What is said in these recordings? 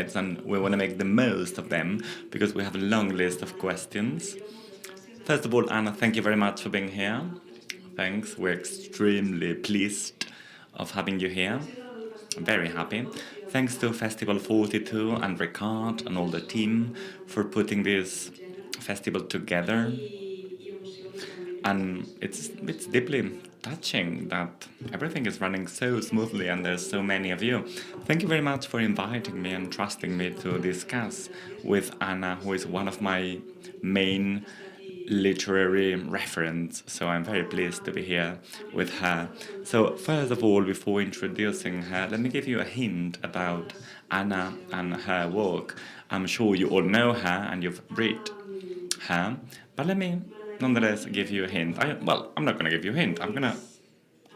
minutes, and we want to make the most of them because we have a long list of questions. First of all, Anna, thank you very much for being here. Thanks. We're extremely pleased of having you here. I'm very happy. Thanks to Festival 42 and Ricard and all the team for putting this festival together. And it's deeply touching that everything is running so smoothly and there's so many of you. Thank you very much for inviting me and trusting me to discuss with Anna, who is one of my main literary reference, so I'm very pleased to be here with her. So first of all, before introducing her, let me give you a hint about Anna and her work. I'm sure you all know her and you've read her, but let me nonetheless give you a hint. I'm not going to give you a hint. I'm going to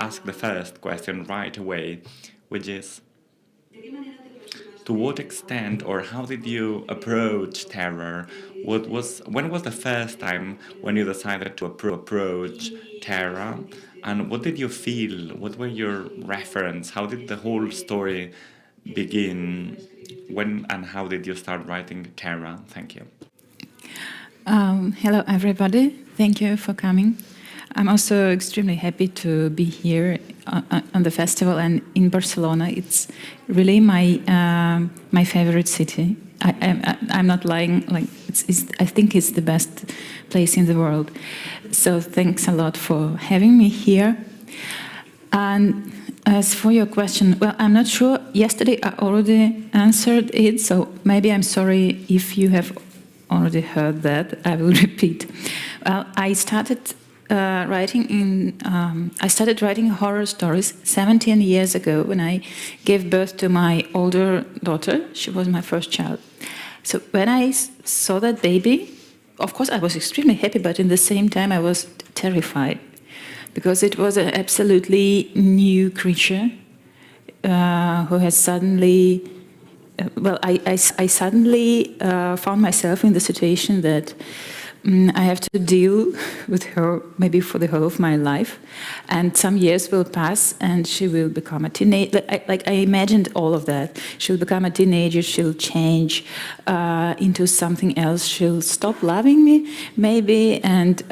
ask the first question right away, which is, to what extent or how did you approach terror? When was the first time when you decided to approach terror? And what did you feel? What were your reference? How did the whole story begin? When and how did you start writing terror? Thank you. Hello, everybody. Thank you for coming. I'm also extremely happy to be here on the festival and in Barcelona. It's really my favorite city. I'm not lying. Like I think it's the best place in the world. So thanks a lot for having me here. And as for your question, well, I'm not sure. Yesterday I already answered it, so maybe I'm sorry if you have already heard that. I will repeat. Well, I started writing horror stories 17 years ago when I gave birth to my older daughter. She was my first child. So when I saw that baby, of course I was extremely happy, but in the same time I was terrified because it was an absolutely new creature who has suddenly I suddenly found myself in the situation that I have to deal with her maybe for the whole of my life, and some years will pass and she will become a teenager. I imagined all of that. She'll become a teenager, she'll change into something else, she'll stop loving me maybe, and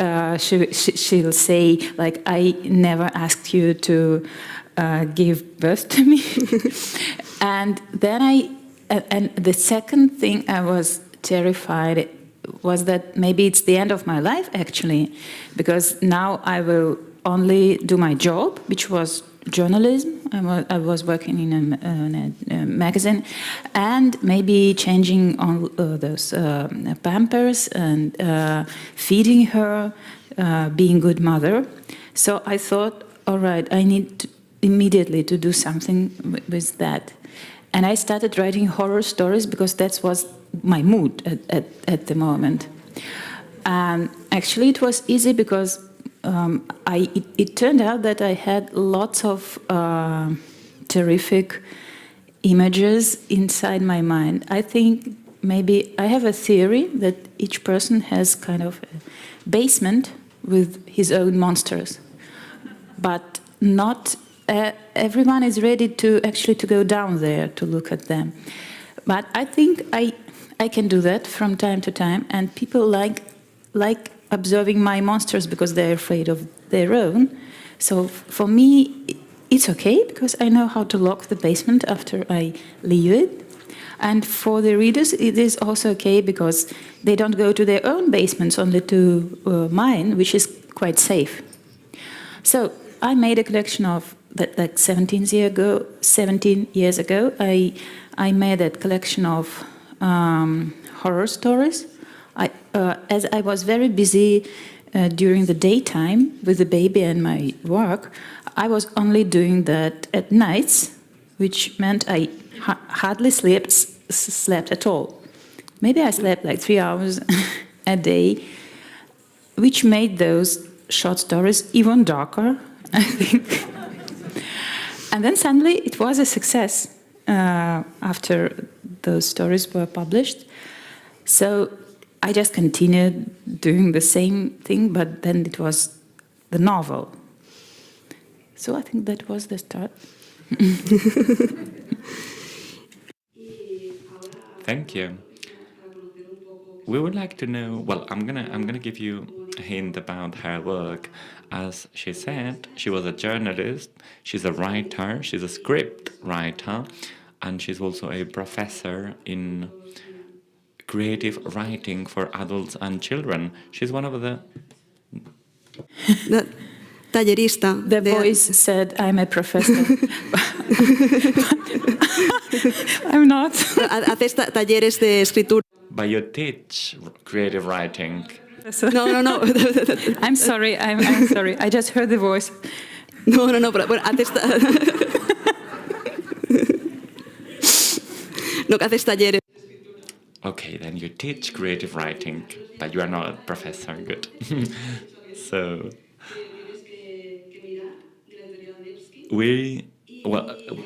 she'll say, like, I never asked you to give birth to me. And then and the second thing I was terrified was that maybe it's the end of my life, actually, because now I will only do my job, which was journalism. I was working in a magazine, and maybe changing all those pampers and feeding her, being good mother. So I thought, all right, I need immediately to do something with that. And I started writing horror stories because that was my mood at the moment. Actually, it was easy because it turned out that I had lots of terrific images inside my mind. I think maybe I have a theory that each person has kind of a basement with his own monsters, but not everyone is ready to actually to go down there to look at them. But I think I can do that from time to time, and people like observing my monsters because they're afraid of their own. So for me, it's okay because I know how to lock the basement after I leave it. And for the readers, it is also okay because they don't go to their own basements, only to mine, which is quite safe. So I made a collection of that, like 17 years ago. I made a collection of horror stories. As I was very busy during the daytime with the baby and my work, I was only doing that at nights, which meant I hardly slept at all. Maybe I slept like 3 hours a day, which made those short stories even darker, I think. And then suddenly it was a success after those stories were published. So I just continued doing the same thing, but then it was the novel. So I think that was the start. Thank you. We would like to know. Well, I'm gonna give you a hint about her work. As she said, she was a journalist. She's a writer. She's a script writer, and she's also a professor in creative writing for adults and children. She's one of the Tallerista. The voice said, I'm a professor. I'm not. Haces talleres de escritura. But you teach creative writing. No. I'm sorry, I'm sorry. I just heard the voice. No, pero bueno, haces talleres. Okay, then you teach creative writing, but you are not a professor. Good. So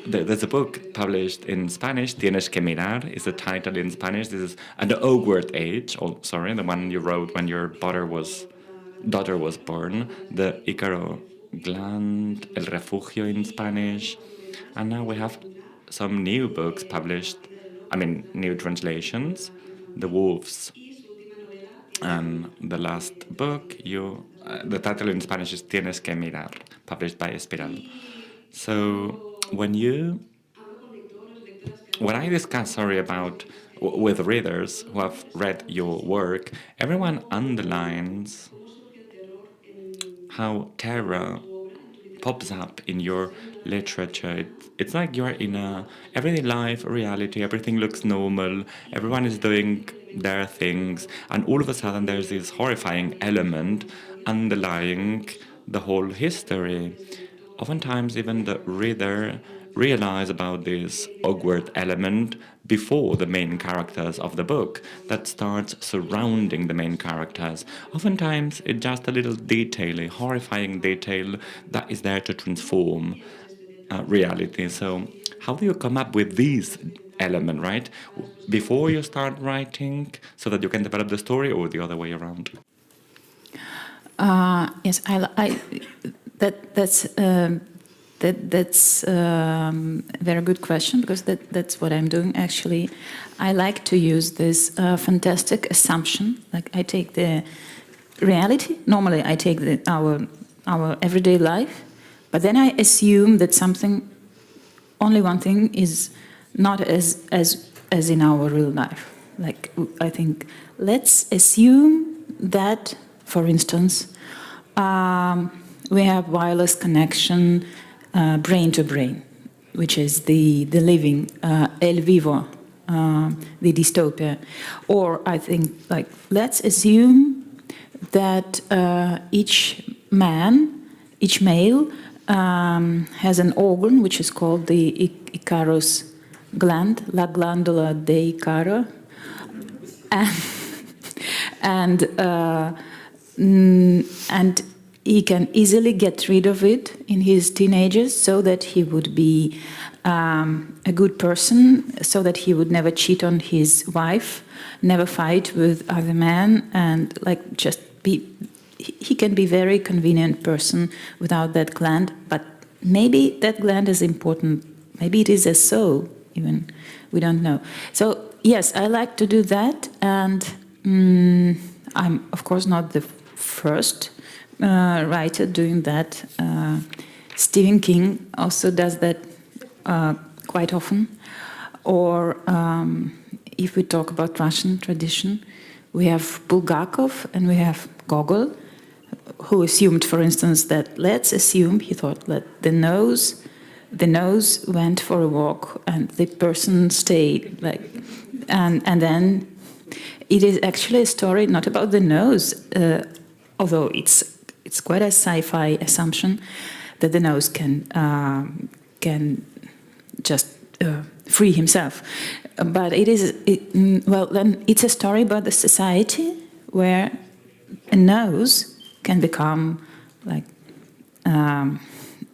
there's a book published in Spanish. Tienes que mirar is the title in Spanish. This is The Awkward Age. Oh, sorry, the one you wrote when your daughter was born. The Ícaro gland, El Refugio in Spanish, and now we have some new books published. I mean, new translations. The Wolves. And the last book, the title in Spanish is Tienes que mirar, published by Espiral. So when I discuss, with readers who have read your work, everyone underlines how terror pops up in your literature. It's like you're in a everyday life reality. Everything looks normal. Everyone is doing their things, and all of a sudden there's this horrifying element underlying the whole history. Oftentimes, even the reader realize about this awkward element before the main characters of the book that starts surrounding the main characters. Oftentimes, it's just a little detail, a horrifying detail that is there to transform reality. So, how do you come up with these element, right? Before you start writing, so that you can develop the story, or the other way around? Yes, that's a very good question, because that's what I'm doing actually. I like to use this fantastic assumption. Like, I take the reality. Normally, I take our everyday life, but then I assume that only one thing is not as in our real life. Like, I think, let's assume that, for instance, we have wireless connection, brain to brain, which is the living, El Vivo, the dystopia. Or I think, like, let's assume that each male has an organ which is called the Icarus gland, la glándula de Icaro, and he can easily get rid of it in his teenagers, so that he would be a good person, so that he would never cheat on his wife, never fight with other men, and like just be. He can be a very convenient person without that gland, but maybe that gland is important. Maybe it is a soul, even. We don't know. So, yes, I like to do that, and I'm, of course, not the first writer doing that. Stephen King also does that quite often. Or if we talk about Russian tradition, we have Bulgakov and we have Gogol, who assumed, for instance, that he thought that the nose went for a walk and the person stayed, like, and then it is actually a story not about the nose, although it's quite a sci-fi assumption that the nose can just free himself, but then it's a story about the society where a nose can become like a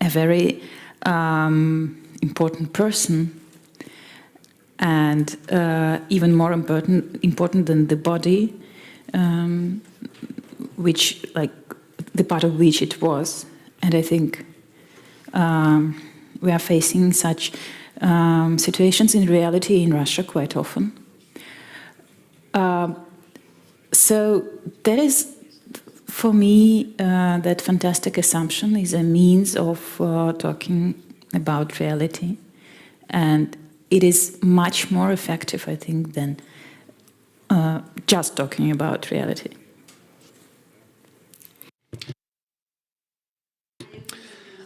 very important person, and even more important than the body, which, like, the part of which it was. And I think we are facing such situations in reality in Russia quite often. So that is, for me, that fantastic assumption is a means of talking about reality. And it is much more effective, I think, than just talking about reality.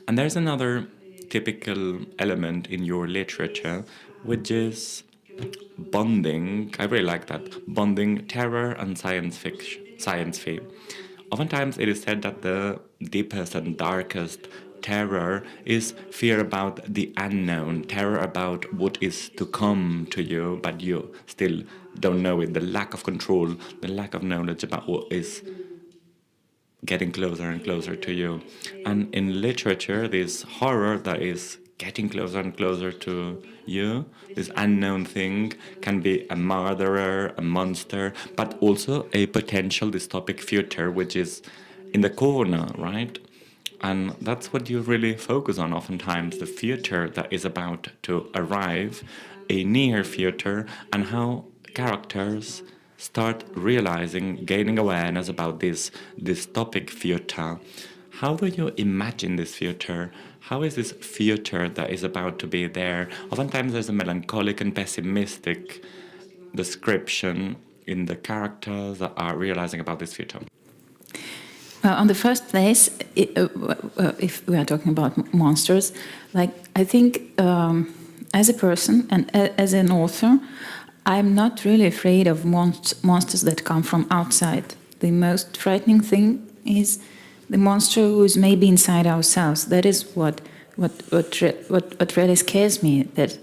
And there's another typical element in your literature, which is bonding. I really like that. Bonding terror and science fiction, science fiction. Oftentimes it is said that the deepest and darkest terror is fear about the unknown, terror about what is to come to you, but you still don't know it. The lack of control, the lack of knowledge about what is getting closer and closer to you. And in literature, this horror that is getting closer and closer to you, this unknown thing, can be a murderer, a monster, but also a potential dystopic future, which is in the corner, right? And that's what you really focus on oftentimes, the future that is about to arrive, a near future, and how characters start realizing, gaining awareness about this dystopic future. How do you imagine this future? How is this future that is about to be there? Oftentimes there's a melancholic and pessimistic description in the characters that are realizing about this future. On the first place, if we are talking about monsters, like I think as a person and as an author, I'm not really afraid of monsters that come from outside. The most frightening thing is the monster who is maybe inside ourselves. That is what really scares me. That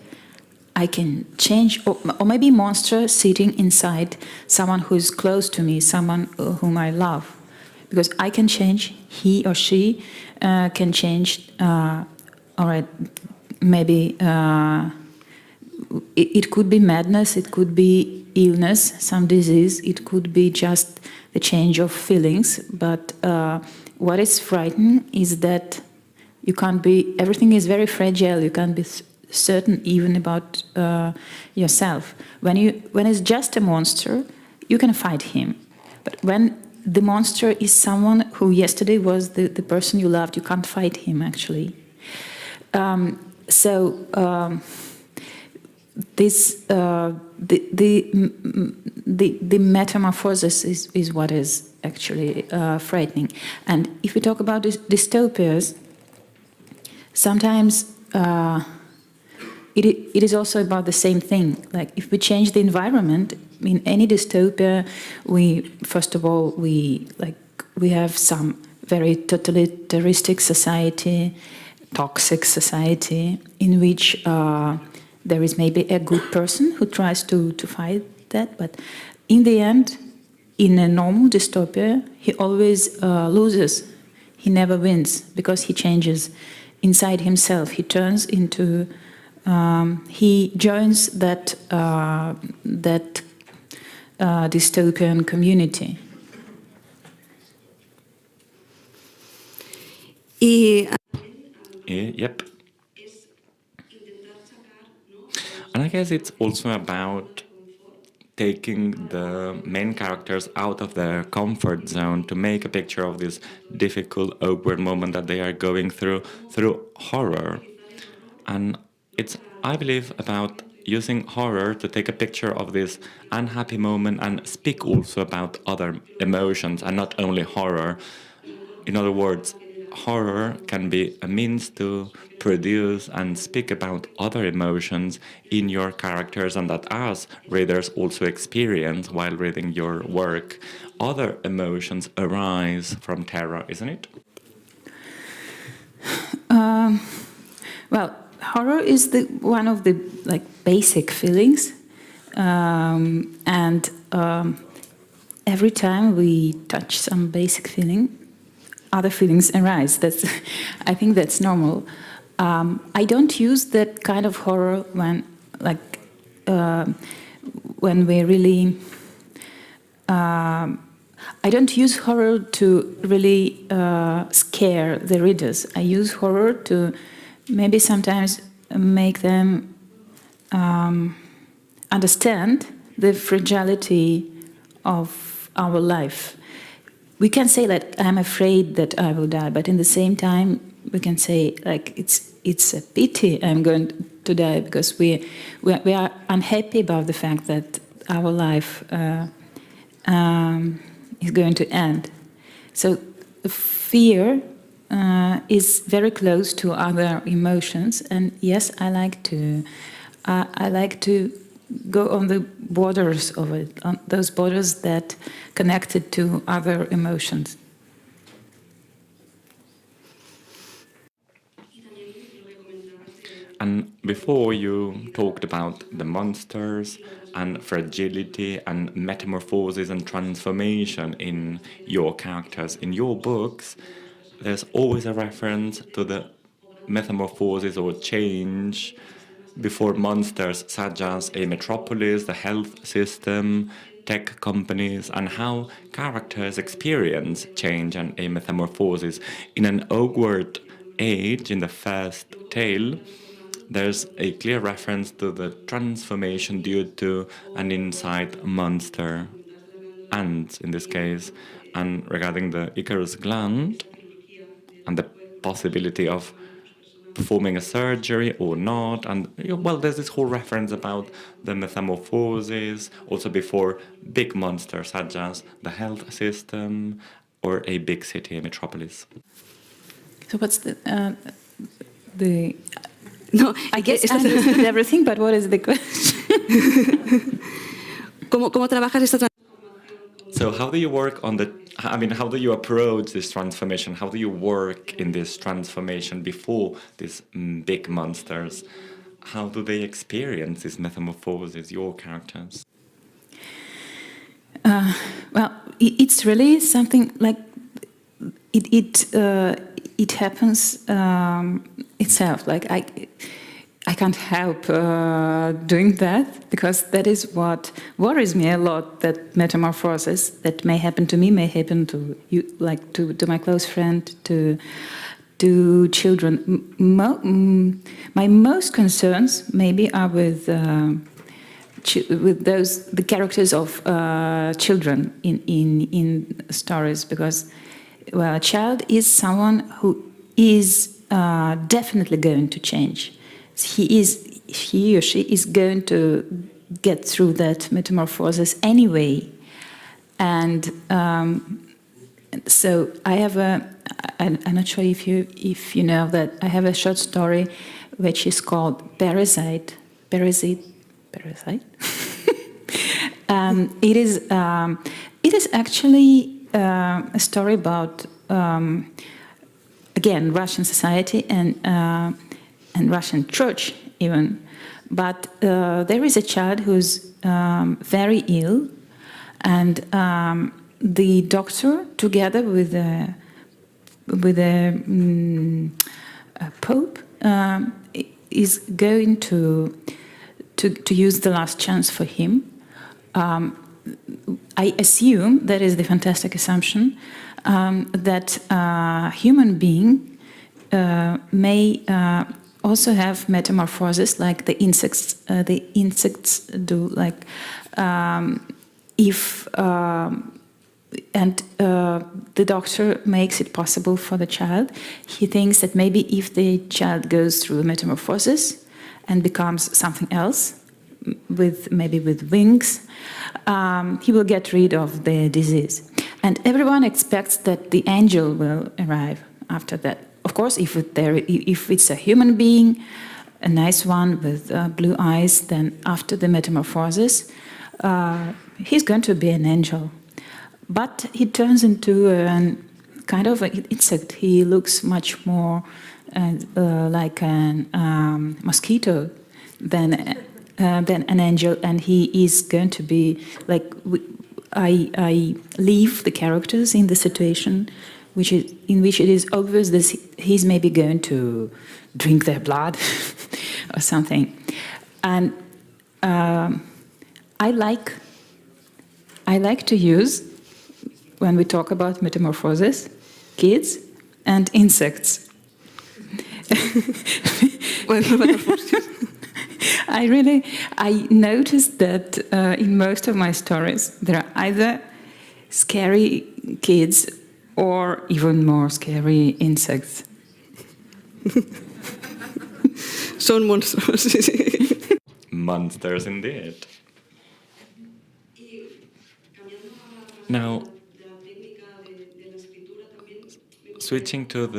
I can change, or maybe monster sitting inside someone who is close to me, someone whom I love. Because I can change, he or she can change, all right, maybe it could be madness, it could be illness, some disease, it could be just the change of feelings. But what is frightening is that you can't be, everything is very fragile, you can't be certain even about yourself. When it's just a monster, you can fight him. But when the monster is someone who yesterday was the person you loved, you can't fight him, actually. This the metamorphosis is what is actually frightening. And if we talk about dystopias, sometimes it is also about the same thing. Like if we change the environment in any dystopia, first of all we have some very totalitarianistic society, toxic society, in which there is maybe a good person who tries to fight that, but in the end, in a normal dystopia, he always loses. He never wins because he changes inside himself. He turns into, he joins that dystopian community. Yep. And I guess it's also about taking the main characters out of their comfort zone to make a picture of this difficult, awkward moment that they are going through horror. And it's, I believe, about using horror to take a picture of this unhappy moment and speak also about other emotions and not only horror. In other words, horror can be a means to produce and speak about other emotions in your characters, and that us readers also experience while reading your work. Other emotions arise from terror, isn't it? Well, horror is one of the basic feelings, and every time we touch some basic feeling, other feelings arise. I think that's normal. I don't use that kind of horror when we really. I don't use horror to really scare the readers. I use horror to maybe sometimes make them understand the fragility of our life. We can say that I'm afraid that I will die, but in the same time, we can say like it's a pity I'm going to die because we are unhappy about the fact that our life is going to end. So fear is very close to other emotions, and yes, I like to go on the borders of it, on those borders that connected to other emotions. And before you talked about the monsters and fragility and metamorphosis and transformation in your characters, in your books, there's always a reference to the metamorphosis or change before monsters such as a metropolis, the health system, tech companies, and how characters experience change and a metamorphosis. In an awkward age, in the first tale, there's a clear reference to the transformation due to an inside monster, ants in this case, and regarding the Icarus gland and the possibility of performing a surgery or not. And well, there's this whole reference about the metamorphosis also before big monsters such as the health system or a big city, a metropolis. So what's the No, I guess I understood everything, but what is the question? ¿Cómo trabajas esta transformación? So how do you work on how do you approach this transformation? How do you work in this transformation before these big monsters? How do they experience this metamorphosis, your characters? Well, it's really something like it happens itself. Like I can't help doing that because that is what worries me a lot. That metamorphosis that may happen to me, may happen to you, like to my close friend, to children. My most concerns maybe are with the characters of children in stories, because well, a child is someone who is definitely going to change. He or she is going to get through that metamorphosis anyway. And so I have I'm not sure if you know that I have a short story which is called Parasite. It is actually a story about again Russian society and Russian church even, but there is a child who's very ill, and the doctor, together with a pope, is going to use the last chance for him. I assume, that is the fantastic assumption, that a human being may also have metamorphosis like the insects do. Like if and the doctor makes it possible for the child. He thinks that maybe if the child goes through metamorphosis and becomes something else, maybe with wings, he will get rid of the disease. And everyone expects that the angel will arrive after that. Of course, if it's a human being, a nice one with blue eyes, then after the metamorphosis, he's going to be an angel. But he turns into a kind of an insect. He looks much more like a mosquito than an angel, and he is going to be like. I leave the characters in the situation in which it is obvious that he's maybe going to drink their blood or something, and I like to use, when we talk about metamorphosis, kids and insects. I noticed that in most of my stories there are either scary kids or even more scary insects. Son monstruos, sí, sí. Monsters indeed. Now, switching to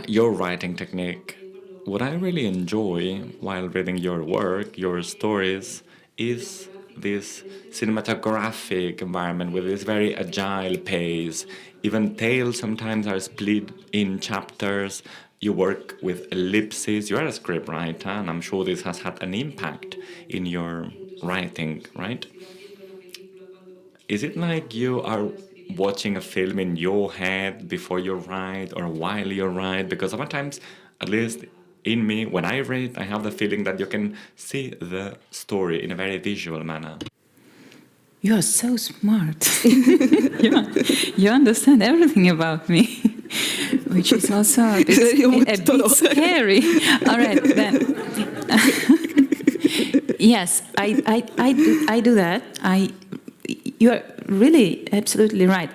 your writing technique, what I really enjoy while reading your work, your stories, is this cinematographic environment with this very agile pace. Even tales sometimes are split in chapters. You work with ellipses. You are a scriptwriter, and I'm sure this has had an impact in your writing, right? Is it like you are watching a film in your head before you write or while you write? Because sometimes, at least in me, when I read, I have the feeling that you can see the story in a very visual manner. You are so smart. You understand everything about me, which is also a bit scary. All right, then. Yes, I do that. You are really absolutely right.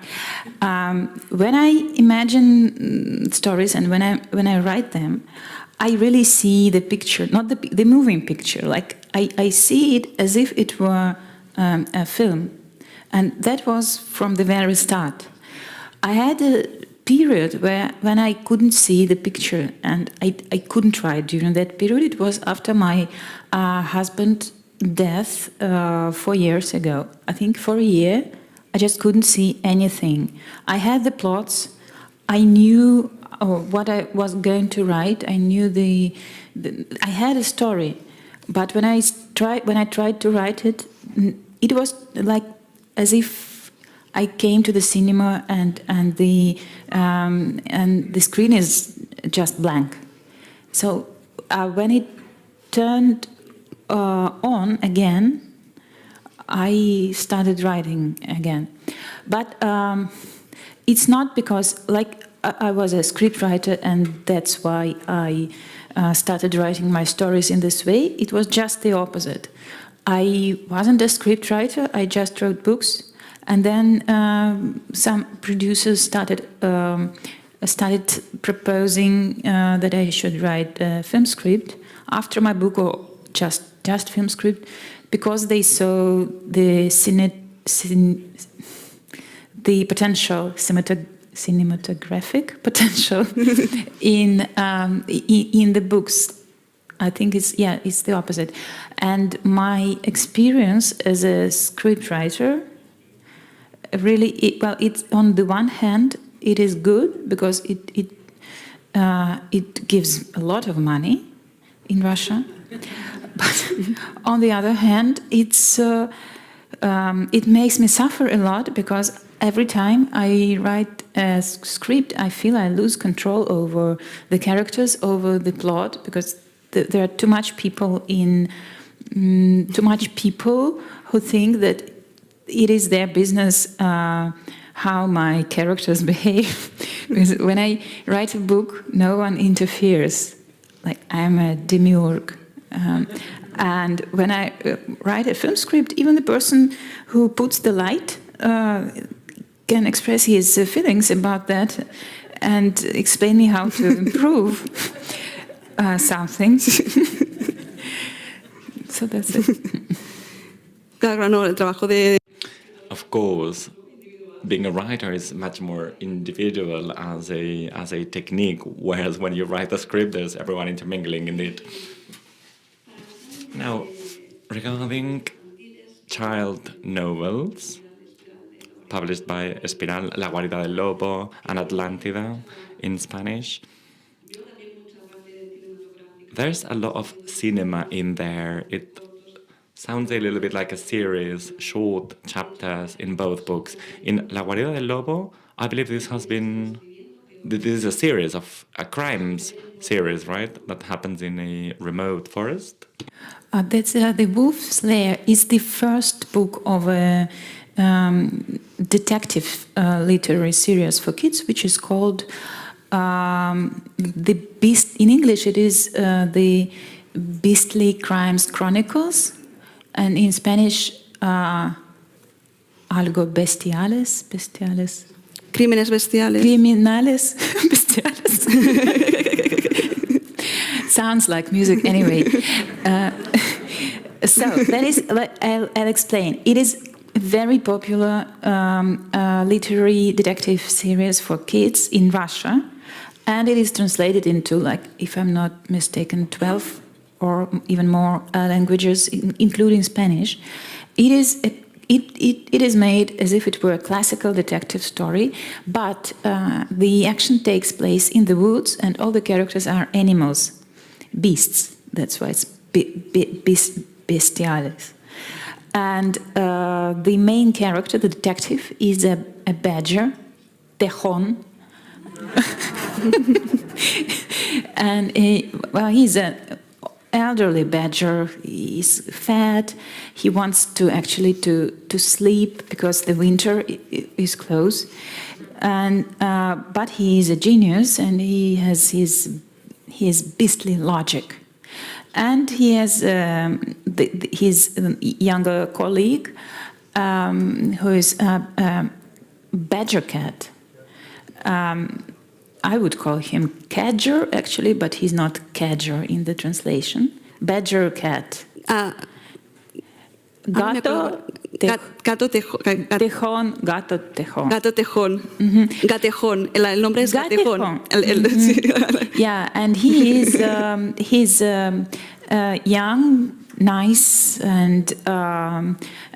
When I imagine stories and when I write them, I really see the picture, not the moving picture. Like I see it as if it were a film, and that was from the very start. I had a period when I couldn't see the picture, and I couldn't write during that period. It was after my husband's death 4 years ago. I think for a year, I just couldn't see anything. I had the plots. I knew what I was going to write. I knew I had a story, but when I tried to write it, it was like as if I came to the cinema and the screen is just blank. So when it turned on again, I started writing again. But it's not because I was a scriptwriter and that's why I started writing my stories in this way. It was just the opposite. I wasn't a scriptwriter, I just wrote books, and then some producers started proposing that I should write a film script after my book, or just film script, because they saw the potential cinematographic potential in the books. I think it's the opposite. And my experience as a scriptwriter, really, it's on the one hand, it is good because it gives a lot of money in Russia. But on the other hand, it makes me suffer a lot because every time I write a script, I feel I lose control over the characters, over the plot, because there are too much people who think that it is their business how my characters behave. Because when I write a book, no one interferes. Like, I'm a demiurge. And when I write a film script, even the person who puts the light can express his feelings about that and explain me how to improve something. So that's it. Claro, no, el trabajo de... Of course, being a writer is much more individual as a technique, whereas when you write a script, there's everyone intermingling in it. Now, regarding child novels published by Espiral, La Guarida del Lobo and Atlántida in Spanish, there's a lot of cinema in there. It sounds a little bit like a series, short chapters in both books. In La Guarida del Lobo, I believe this is a series of a crimes series, right? That happens in a remote forest. That's The Wolf's Lair is the first book of a detective literary series for kids, which is called The Beast. In English, it is the Beastly Crimes Chronicles, and in Spanish, algo bestiales, bestiales, crímenes bestiales. criminales, bestiales. Sounds like music anyway. So that is, I'll explain. It is a very popular literary detective series for kids in Russia, and it is translated into, like, if I'm not mistaken, 12 or even more languages, including Spanish. It is made as if it were a classical detective story, but the action takes place in the woods, and all the characters are animals, beasts. That's why it's bestiales. And the main character, the detective, is a badger, tejon. And he's an elderly badger. He's fat. He wants to actually to sleep because the winter is close. And but he is a genius, and he has his beastly logic. And he has his younger colleague, who is a badger cat. I would call him cadger, actually, but he's not cadger in the translation. Badger cat. Gato, Gato tejón. tejón, gato tejón. Gato tejón. Gatejón. El nombre es Gatejón. Yeah, and he is he's young, nice, and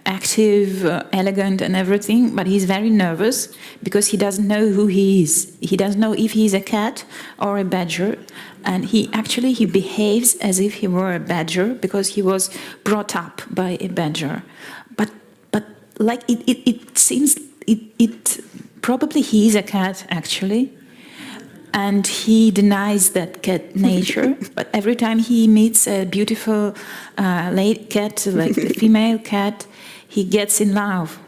active, elegant, and everything. But he's very nervous because he doesn't know who he is. He doesn't know if he's a cat or a badger, and he behaves as if he were a badger because he was brought up by a badger. But like it seems it probably he is a cat actually. And he denies that cat nature, but every time he meets a beautiful cat, like a female cat, he gets in love.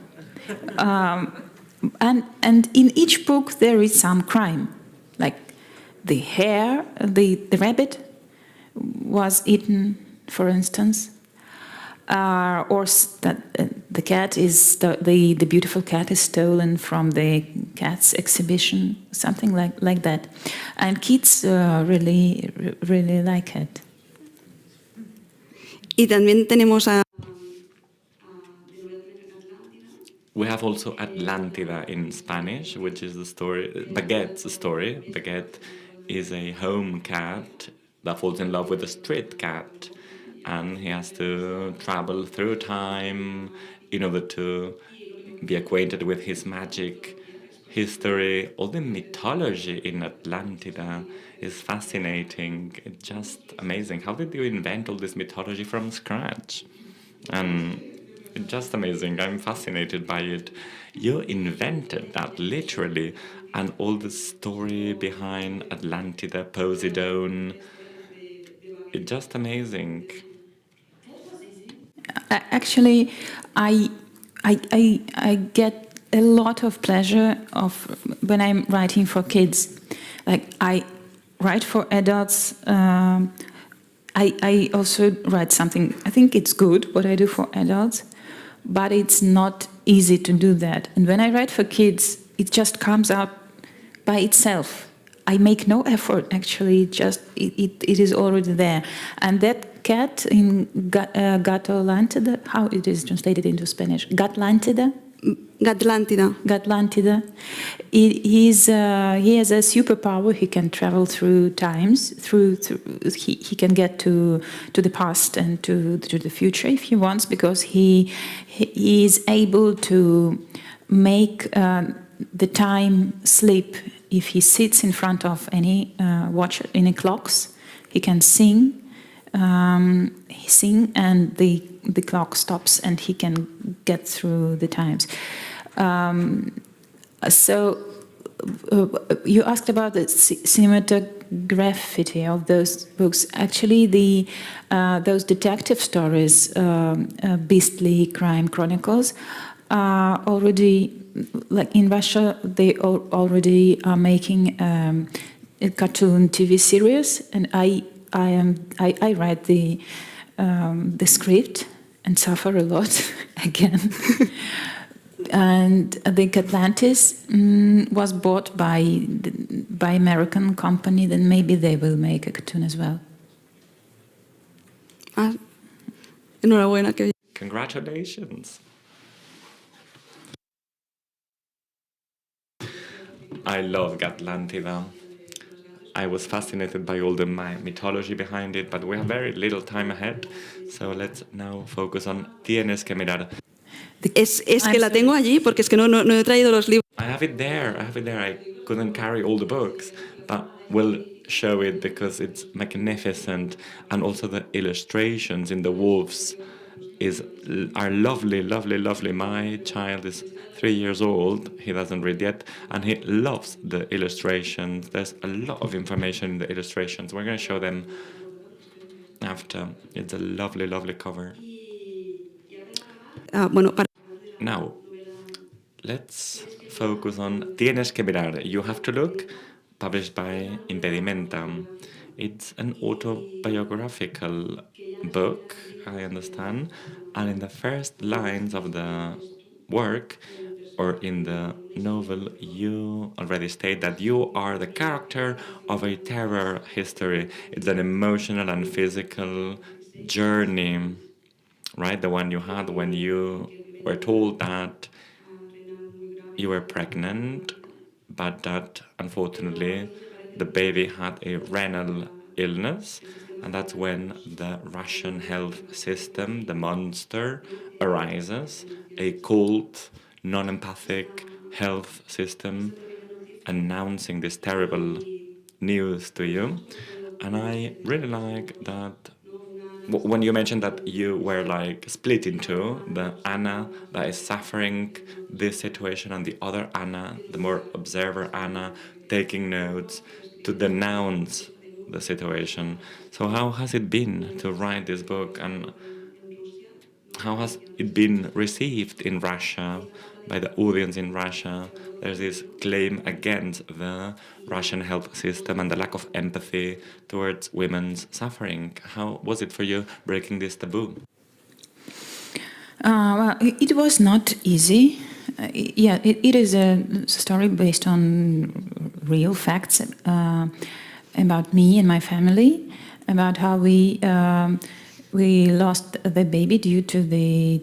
And in each book there is some crime, like the hare, the rabbit was eaten, for instance, or that the cat is the beautiful cat is stolen from the cats exhibition, something like that, and kids really like it. Y también tenemos a. We have also Atlantida in Spanish, which is the story, Baguette's story. Baguette is a home cat that falls in love with a street cat, and he has to travel through time in order to be acquainted with his magic history. All the mythology in Atlantida is fascinating. It's just amazing. How did you invent all this mythology from scratch? And it's just amazing. I'm fascinated by it. You invented that literally, and all the story behind Atlantida, Poseidon. It's just amazing. Actually, I get a lot of pleasure when I'm writing for kids. Like, I write for adults. I also write something. I think it's good what I do for adults, but it's not easy to do that. And when I write for kids, it just comes out by itself. I make no effort, actually. Just it is already there. And that cat in Gatlantida, how it is translated into Spanish? Gatlantida. Gatlantida. He has a superpower. He can travel through times. He can get to the past and to the future if he wants, because he is able to make the time slip. If he sits in front of any watch, any clocks, he can sing. He sing, and the clock stops, and he can get through the times. So you asked about the cinematography of those books. Actually, those detective stories, Beastly Crime Chronicles, are already, like in Russia, they already are making a cartoon TV series, and I write the script and suffer a lot again. and the Atlantis was bought by American company. Then maybe they will make a cartoon as well. Enhorabuena. Que... Congratulations. I love Atlantida. I was fascinated by all the mythology behind it, but we have very little time ahead, so let's now focus on Tienes que mirar. Es que la tengo allí porque es que no he traído los libros. I have it there. I couldn't carry all the books, but we'll show it because it's magnificent, and also the illustrations in the wolves are lovely, lovely, lovely. My child is 3 years old. He doesn't read yet, and he loves the illustrations. There's a lot of information in the illustrations. We're going to show them after. It's a lovely, lovely cover. Now, let's focus on Tienes que mirar. You have to look, published by Impedimenta. It's an autobiographical book, I understand, and in the first lines of the work, or in the novel, you already state that you are the character of a terror history. It's an emotional and physical journey, right? The one you had when you were told that you were pregnant, but that unfortunately the baby had a renal illness, and that's when the Russian health system, the monster, arises, a cold, non-empathic health system announcing this terrible news to you. And I really like that when you mentioned that you were like split in two, the Anna that is suffering this situation and the other Anna, the more observer Anna, taking notes to denounce the situation. So how has it been to write this book, and how has it been received in Russia, by the audience in Russia? There's this claim against the Russian health system and the lack of empathy towards women's suffering. How was it for you breaking this taboo? Well, it was not easy. It is a story based on real facts about me and my family, about how we lost the baby due to the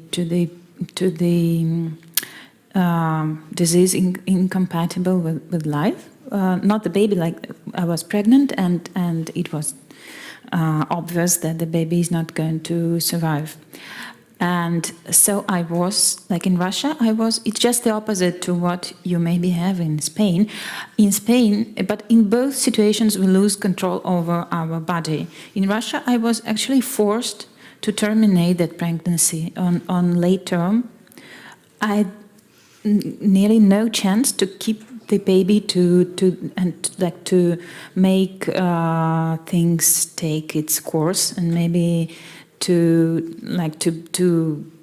disease incompatible with life. Not the baby, like I was pregnant, and it was obvious that the baby is not going to survive. And so I was, like in Russia, it's just the opposite to what you maybe have in Spain. In Spain, but in both situations, we lose control over our body. In Russia, I was actually forced to terminate that pregnancy on late term. I had nearly no chance to keep the baby to make things take its course, and maybe to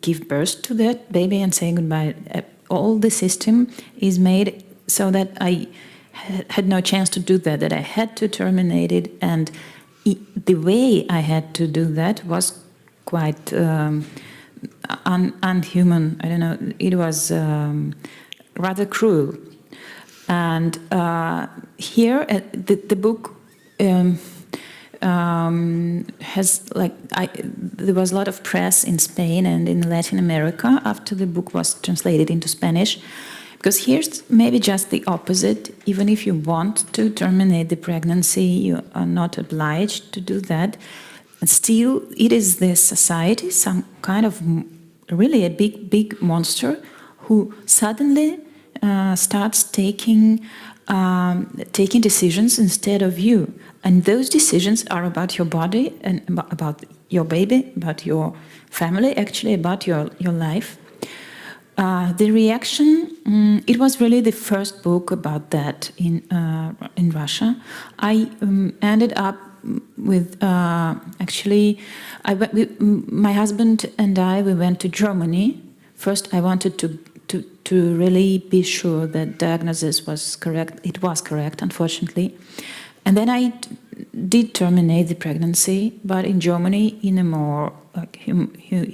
give birth to that baby and say goodbye. All the system is made so that I had no chance to do that, that I had to terminate it, and the way I had to do that was quite unhuman. I don't know, it was rather cruel. And here, the book has there was a lot of press in Spain and in Latin America after the book was translated into Spanish, because here's maybe just the opposite. Even if you want to terminate the pregnancy, you are not obliged to do that. And still, it is the society, some kind of really a big monster, who suddenly starts taking decisions instead of you. And those decisions are about your body and about your baby, about your family, actually about your life. The reaction, it was really the first book about that in Russia. I ended up with, actually, my husband and we went to Germany. First, I wanted to really be sure that diagnosis was correct. It was correct, unfortunately. And then I did terminate the pregnancy, but in Germany in a more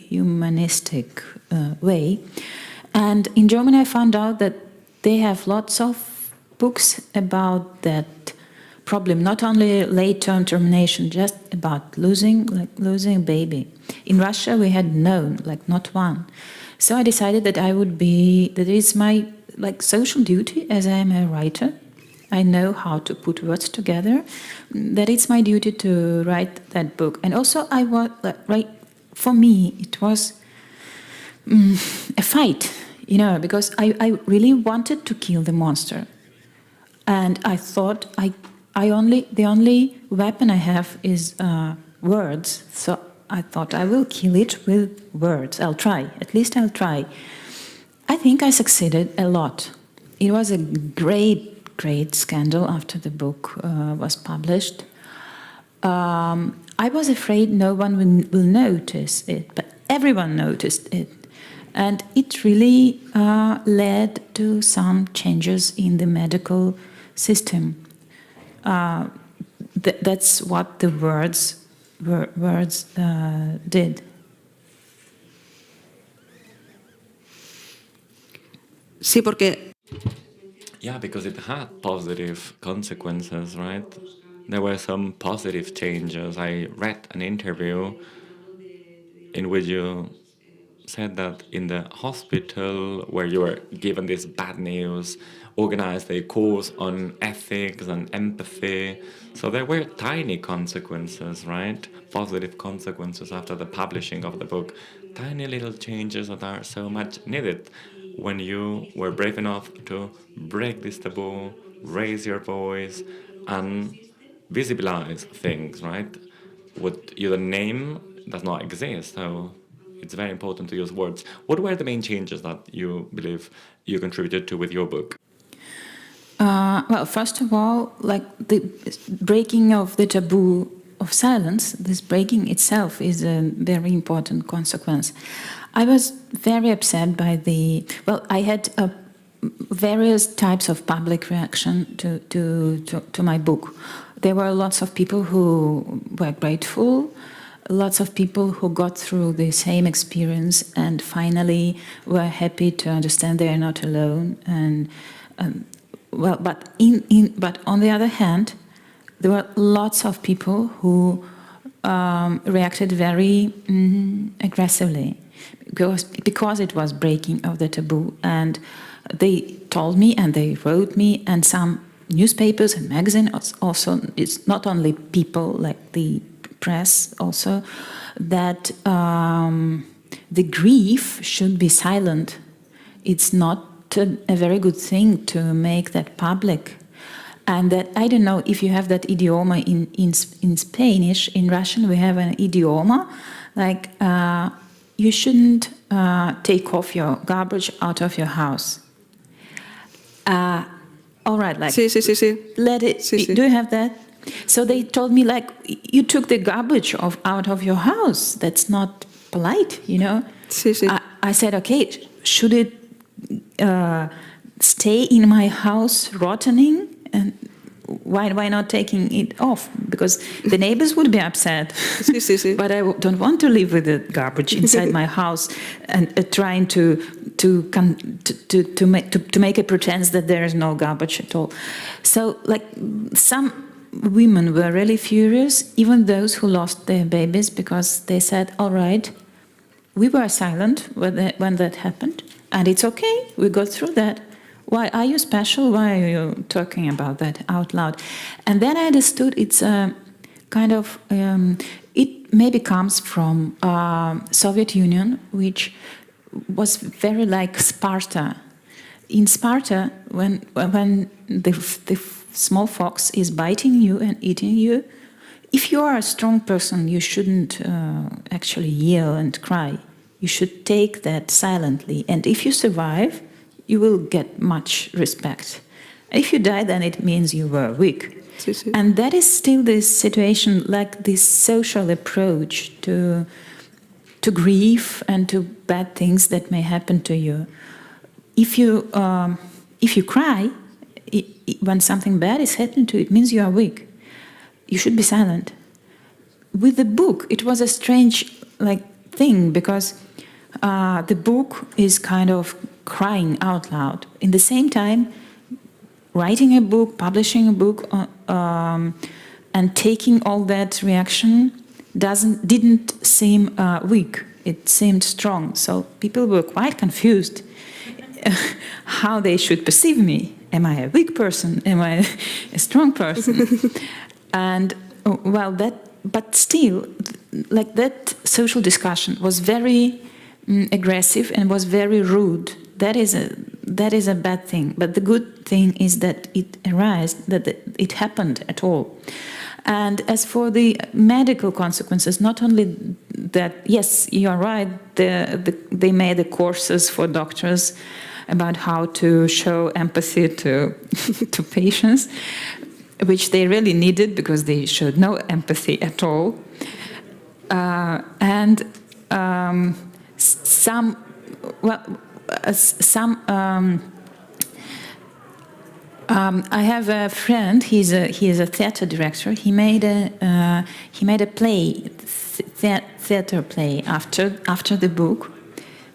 humanistic way. And in Germany, I found out that they have lots of books about that problem, not only late-term termination, just about losing a baby. In Russia, we had none, not one. So I decided that that is my social duty, as I am a writer. I know how to put words together. That it's my duty to write that book. And also, for me, it was a fight, because I really wanted to kill the monster. And I thought the only weapon I have is words. So I thought I will kill it with words. I'll try. At least I'll try. I think I succeeded a lot. It was a great scandal after the book was published. I was afraid no one will notice it, but everyone noticed it. And it really led to some changes in the medical system. That's what the words did. Sí, porque... Yeah, because it had positive consequences, right? There were some positive changes. I read an interview in which you said that in the hospital where you were given this bad news, organized a course on ethics and empathy. So there were tiny consequences, right? Positive consequences after the publishing of the book. Tiny little changes that are so much needed when you were brave enough to break this taboo, raise your voice, and visibilize things, right? What your name does not exist, so it's very important to use words. What were the main changes that you believe you contributed to with your book? Well, first of all, the breaking of the taboo of silence, this breaking itself is a very important consequence. I was very upset by I had various types of public reaction to my book. There were lots of people who were grateful, lots of people who got through the same experience and finally were happy to understand they are not alone. And but on the other hand, there were lots of people who reacted very aggressively because it was breaking of the taboo, and they told me and they wrote me, and some newspapers and magazines also. It's not only people like the press also, that the grief should be silent. It's not a very good thing to make that public. And that, I don't know if you have that idioma in Spanish. In Russian we have an idioma, you shouldn't take off your garbage out of your house. All right, Sí. let it. Sí. Do you have that? So they told me, you took the garbage out of your house. That's not polite, Sí. I said, okay, should it stay in my house rotting? And why not taking it off? Because the neighbors would be upset. Sí. But I don't want to live with the garbage inside my house and trying to make a pretense that there is no garbage at all. So, some women were really furious, even those who lost their babies, because they said, all right, we were silent when that happened, and it's okay, we got through that. Why are you special? Why are you talking about that out loud? And then I understood it's a kind of, it maybe comes from Soviet Union, which was very like Sparta. In Sparta, when the small fox is biting you and eating you, if you are a strong person, you shouldn't actually yell and cry. You should take that silently. And if you survive, you will get much respect. If you die, then it means you were weak. Sí. And that is still this situation, like this social approach to grief and to bad things that may happen to you. If you cry, when something bad is happening to you, it means you are weak. You should be silent. With the book, it was a strange thing, because the book is kind of crying out loud. In the same time, writing a book, publishing a book, and taking all that reaction didn't seem weak. It seemed strong. So people were quite confused how they should perceive me. Am I a weak person? Am I a strong person? And well, but still, like that social discussion was very aggressive and was very rude. That is a bad thing. But the good thing is that it arose, that it happened at all. And as for the medical consequences, not only that, yes, you are right, they made the courses for doctors about how to show empathy to to patients, which they really needed because they showed no empathy at all. I have a friend. He is a theater director. He made a play, theater play after the book,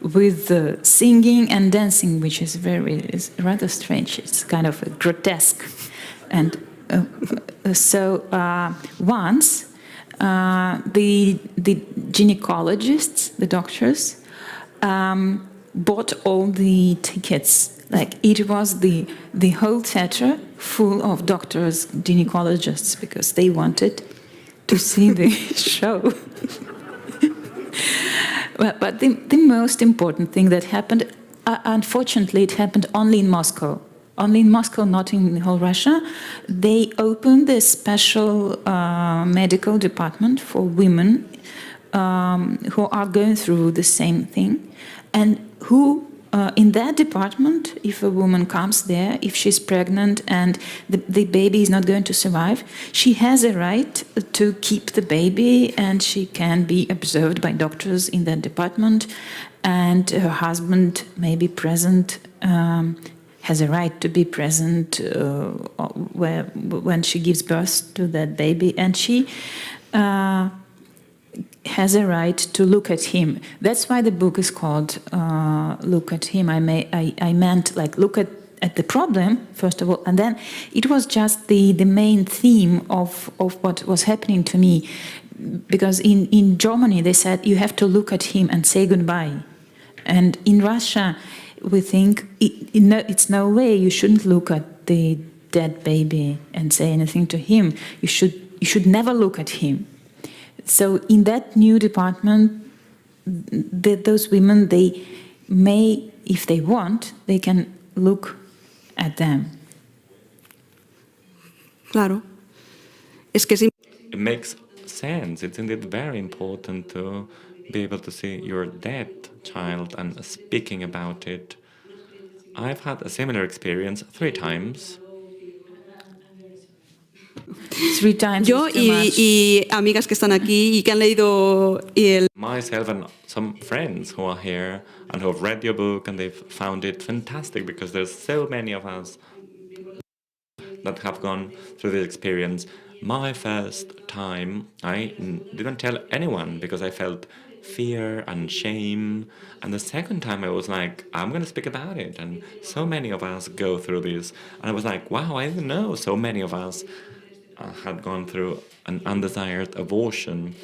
with singing and dancing, which is rather strange. It's kind of grotesque, and so once the gynecologists, the doctors, bought all the tickets. Like it was the whole theater full of doctors, gynecologists, because they wanted to see the show. But the most important thing that happened, unfortunately, it happened only in Moscow. Only in Moscow, not in the whole Russia. They opened a special medical department for women who are going through the same thing, and who. In that department, if a woman comes there, if she's pregnant and the baby is not going to survive, she has a right to keep the baby, and she can be observed by doctors in that department, and her husband may be present, has a right to be present when she gives birth to that baby, and she has a right to look at him. That's why the book is called Look at Him. I meant like look at the problem, first of all, and then it was just the main theme of what was happening to me. Because in Germany they said you have to look at him and say goodbye. And in Russia we think it's no way, you shouldn't look at the dead baby and say anything to him. You should never look at him. So in that new department, those women, they may, if they want, they can look at them. Claro. Es que It makes sense. It's indeed very important to be able to see your dead child and speaking about it. I've had a similar experience 3 times. 3 times. Yo y amigas que están aquí y que han leído Myself and some friends who are here and who have read your book, and they've found it fantastic because there's so many of us that have gone through this experience. My first time, I didn't tell anyone because I felt fear and shame. And the second time I was like, I'm going to speak about it. And so many of us go through this. And I was like, wow, I didn't know so many of us had gone through an undesired abortion.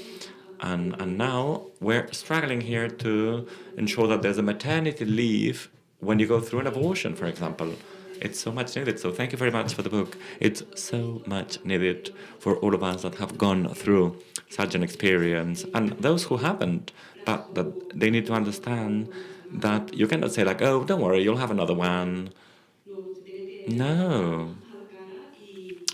And now we're struggling here to ensure that there's a maternity leave when you go through an abortion, for example. It's so much needed. So thank you very much for the book. It's so much needed for all of us that have gone through such an experience, and those who haven't, but that they need to understand that you cannot say like, oh, don't worry, you'll have another one. No.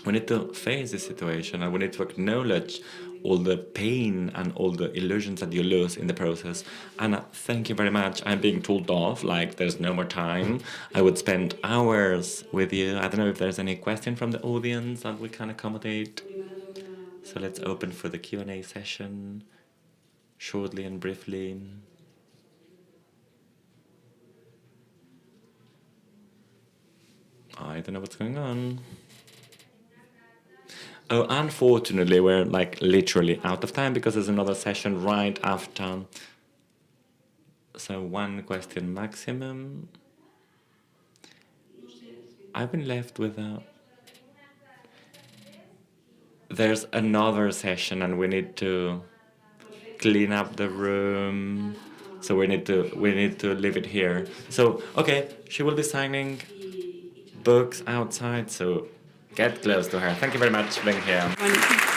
We need to face this situation, and we need to acknowledge all the pain and all the illusions that you lose in the process. Anna, thank you very much. I'm being told off, like there's no more time. I would spend hours with you. I don't know if there's any question from the audience that we can accommodate. So let's open for the Q&A session, shortly and briefly. I don't know what's going on. Oh, unfortunately, we're like literally out of time because there's another session right after. So 1 question maximum. I've been left with a... There's another session and we need to clean up the room. So we need to leave it here. So, okay, she will be signing books outside, so get close to her. Thank you very much for being here.